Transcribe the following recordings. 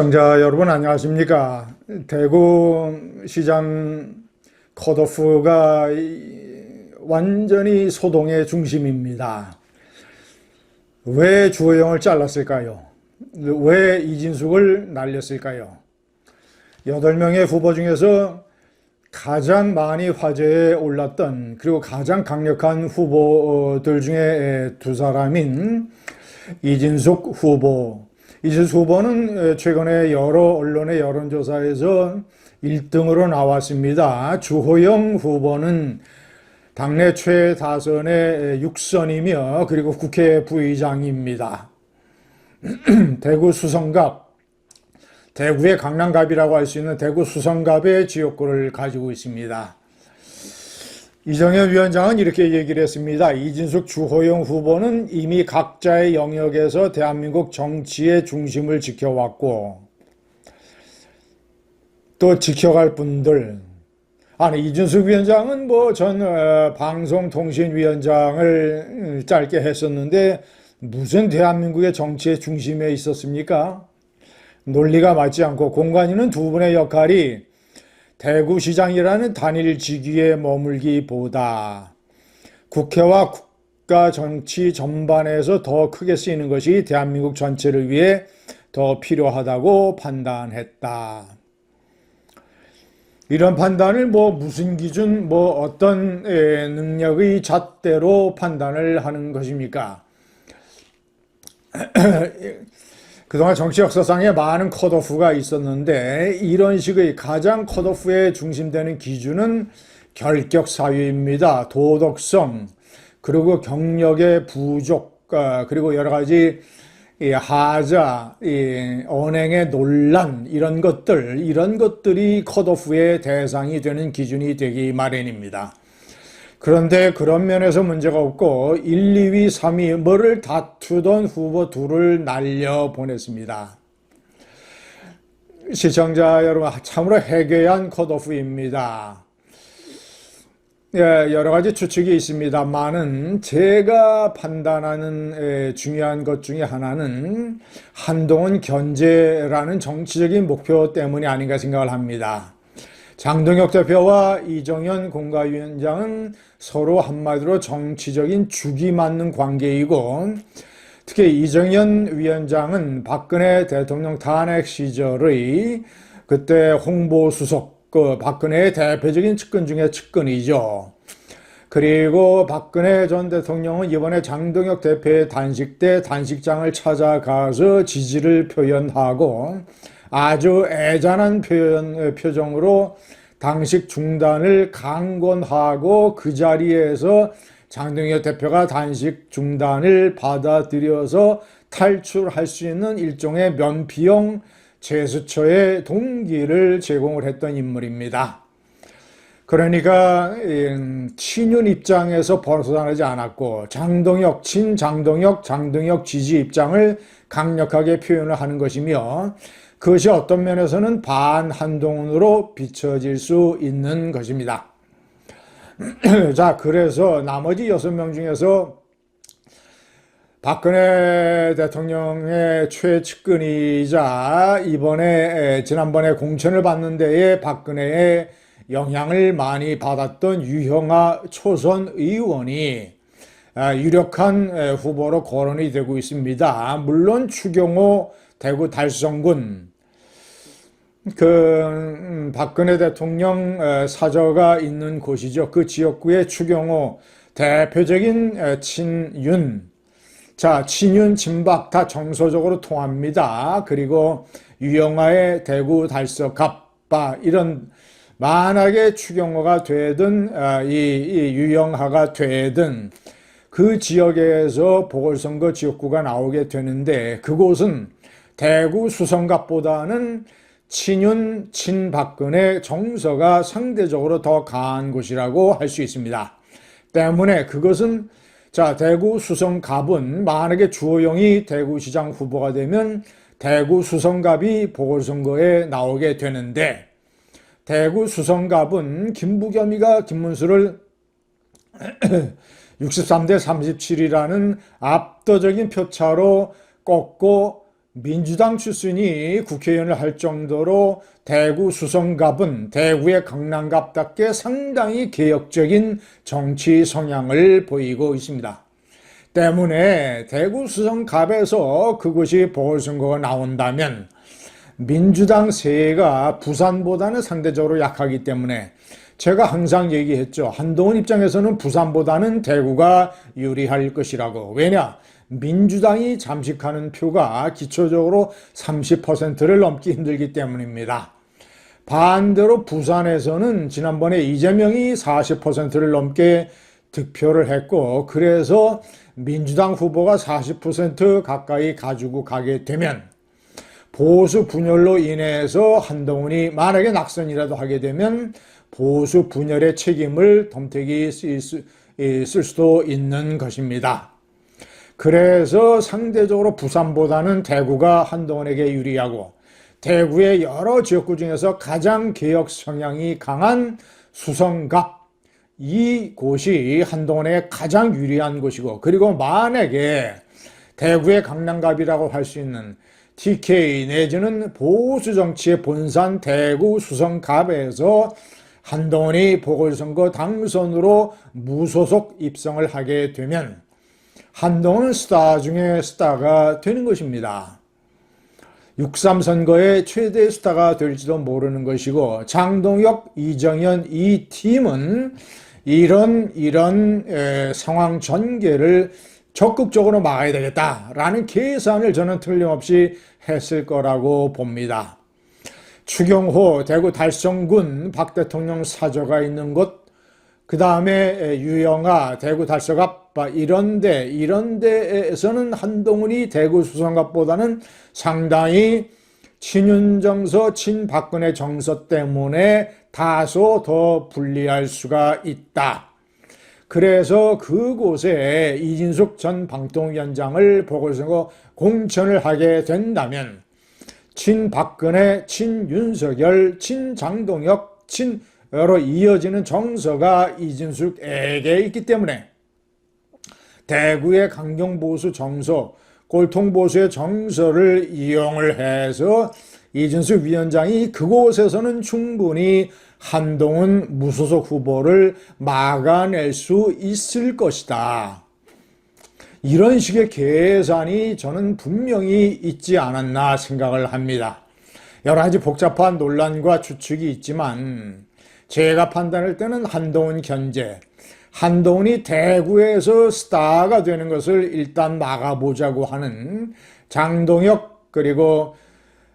시청자 여러분 안녕하십니까? 대구시장 컷오프가 완전히 소동의 중심입니다. 왜 주호영을 잘랐을까요? 왜 이진숙을 날렸을까요? 8명의 후보 중에서 가장 많이 화제에 올랐던 그리고 가장 강력한 후보들 중에 두 사람인 이진숙 후보는 최근에 여러 언론의 여론조사에서 1등으로 나왔습니다. 주호영 후보는 당내 최다선의 6선이며 그리고 국회 부의장입니다. 대구 수성갑, 대구의 강남갑이라고 할 수 있는 대구 수성갑의 지역구를 가지고 있습니다. 이정현 위원장은 이렇게 얘기를 했습니다. 이진숙, 주호영 후보는 이미 각자의 영역에서 대한민국 정치의 중심을 지켜왔고 또 지켜갈 분들, 이진숙 위원장은 전 방송통신위원장을 짧게 했었는데 무슨 대한민국의 정치의 중심에 있었습니까? 논리가 맞지 않고 공관위는 두 분의 역할이 대구시장이라는 단일 직위에 머물기보다 국회와 국가 정치 전반에서 더 크게 쓰이는 것이 대한민국 전체를 위해 더 필요하다고 판단했다. 이런 판단을 무슨 기준, 어떤 능력의 잣대로 판단을 하는 것입니까? 그동안 정치 역사상에 많은 컷오프가 있었는데 이런 식의 가장 컷오프에 중심되는 기준은 결격 사유입니다. 도덕성, 그리고 경력의 부족, 그리고 여러 가지 하자, 언행의 논란 이런 것들이 컷오프의 대상이 되는 기준이 되기 마련입니다. 그런데 그런 면에서 문제가 없고 1, 2위, 3위 뭐를 다투던 후보 둘을 날려보냈습니다. 시청자 여러분, 참으로 해괴한 컷오프입니다. 여러 가지 추측이 있습니다만은 제가 판단하는 중요한 것 중에 하나는 한동훈 견제라는 정치적인 목표 때문이 아닌가 생각을 합니다. 장동혁 대표와 이정현 공가위원장은 서로 한마디로 정치적인 죽이 맞는 관계이고, 특히 이정현 위원장은 박근혜 대통령 탄핵 시절의 그때 홍보수석, 박근혜의 대표적인 측근 중에 측근이죠. 그리고 박근혜 전 대통령은 이번에 장동혁 대표의 단식 때 단식장을 찾아가서 지지를 표현하고 아주 애잔한 표정으로 단식 중단을 강권하고 그 자리에서 장동혁 대표가 단식 중단을 받아들여서 탈출할 수 있는 일종의 면피용 제스처의 동기를 제공을 했던 인물입니다. 그러니까 친윤 입장에서 벗어나지 않았고 장동혁 지지 입장을 강력하게 표현을 하는 것이며 그것이 어떤 면에서는 반한동훈으로 비춰질 수 있는 것입니다. 자, 그래서 나머지 6명 중에서 박근혜 대통령의 최측근이자 지난번에 공천을 받는 데에 박근혜의 영향을 많이 받았던 유형아 초선 의원이 유력한 후보로 거론이 되고 있습니다. 물론 추경호 대구 달성군 박근혜 대통령 사저가 있는 곳이죠. 그 지역구의 추경호 대표적인 친윤, 친윤 친박 다 정서적으로 통합니다. 그리고 유영아의 대구 달서갑바 이런 만약에 추경호가 되든 이 유영하가 되든 그 지역에서 보궐선거 지역구가 나오게 되는데 그곳은 대구 수성갑보다는 친윤, 친박근혜 정서가 상대적으로 더 강한 곳이라고 할 수 있습니다. 때문에 그것은 대구 수성갑은 만약에 주호영이 대구시장 후보가 되면 대구 수성갑이 보궐선거에 나오게 되는데 대구 수성갑은 김부겸이가 김문수를 63대 37이라는 압도적인 표차로 꺾고 민주당 출신이 국회의원을 할 정도로 대구 수성갑은 대구의 강남갑답게 상당히 개혁적인 정치 성향을 보이고 있습니다. 때문에 대구 수성갑에서 그곳이 보궐선거가 나온다면 민주당 세가 부산보다는 상대적으로 약하기 때문에 제가 항상 얘기했죠. 한동훈 입장에서는 부산보다는 대구가 유리할 것이라고. 왜냐? 민주당이 잠식하는 표가 기초적으로 30%를 넘기 힘들기 때문입니다. 반대로 부산에서는 지난번에 이재명이 40%를 넘게 득표를 했고, 그래서 민주당 후보가 40% 가까이 가지고 가게 되면 보수 분열로 인해서 한동훈이 만약에 낙선이라도 하게 되면 보수 분열의 책임을 덤태기 쓸 수도 있는 것입니다. 그래서 상대적으로 부산보다는 대구가 한동훈에게 유리하고, 대구의 여러 지역구 중에서 가장 개혁 성향이 강한 수성갑, 이곳이 한동훈에게 가장 유리한 곳이고, 그리고 만약에 대구의 강남갑이라고 할 수 있는 TK 내지는 보수 정치의 본산 대구 수성갑에서 한동훈이 보궐선거 당선으로 무소속 입성을 하게 되면 한동훈은 스타 중에 스타가 되는 것입니다. 6.3 선거의 최대 스타가 될지도 모르는 것이고, 장동혁, 이정현 이 팀은 이런 상황 전개를 적극적으로 막아야 되겠다라는 계산을 저는 틀림없이 했을 거라고 봅니다. 추경호 대구 달성군 박 대통령 사저가 있는 곳, 그 다음에 유영아 대구 달서갑 이런 데에서는 한동훈이 대구 수성갑보다는 상당히 친윤정서, 친박근혜 정서 때문에 다소 더 불리할 수가 있다. 그래서 그곳에 이진숙 전 방통위원장을 보궐선거 공천을 하게 된다면 친박근혜, 친윤석열, 친장동혁, 여러 이어지는 정서가 이진숙에게 있기 때문에 대구의 강경보수 정서, 꼴통보수의 정서를 이용을 해서 이진숙 위원장이 그곳에서는 충분히 한동훈 무소속 후보를 막아낼 수 있을 것이다. 이런 식의 계산이 저는 분명히 있지 않았나 생각을 합니다. 여러 가지 복잡한 논란과 추측이 있지만 제가 판단할 때는 한동훈 견제, 한동훈이 대구에서 스타가 되는 것을 일단 막아보자고 하는 장동혁 그리고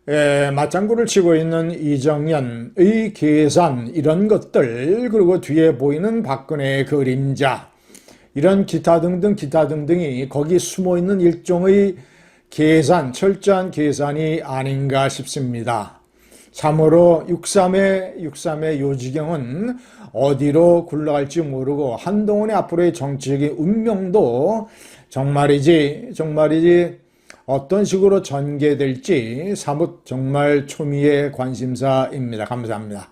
맞장구를 치고 있는 이정현의 계산, 이런 것들, 그리고 뒤에 보이는 박근혜의 그림자, 이런 기타 등등이 거기 숨어있는 일종의 계산, 철저한 계산이 아닌가 싶습니다. 참으로 6.3의 요지경은 어디로 굴러갈지 모르고 한동훈의 앞으로의 정치적인 운명도 정말이지 어떤 식으로 전개될지 사뭇 정말 초미의 관심사입니다. 감사합니다.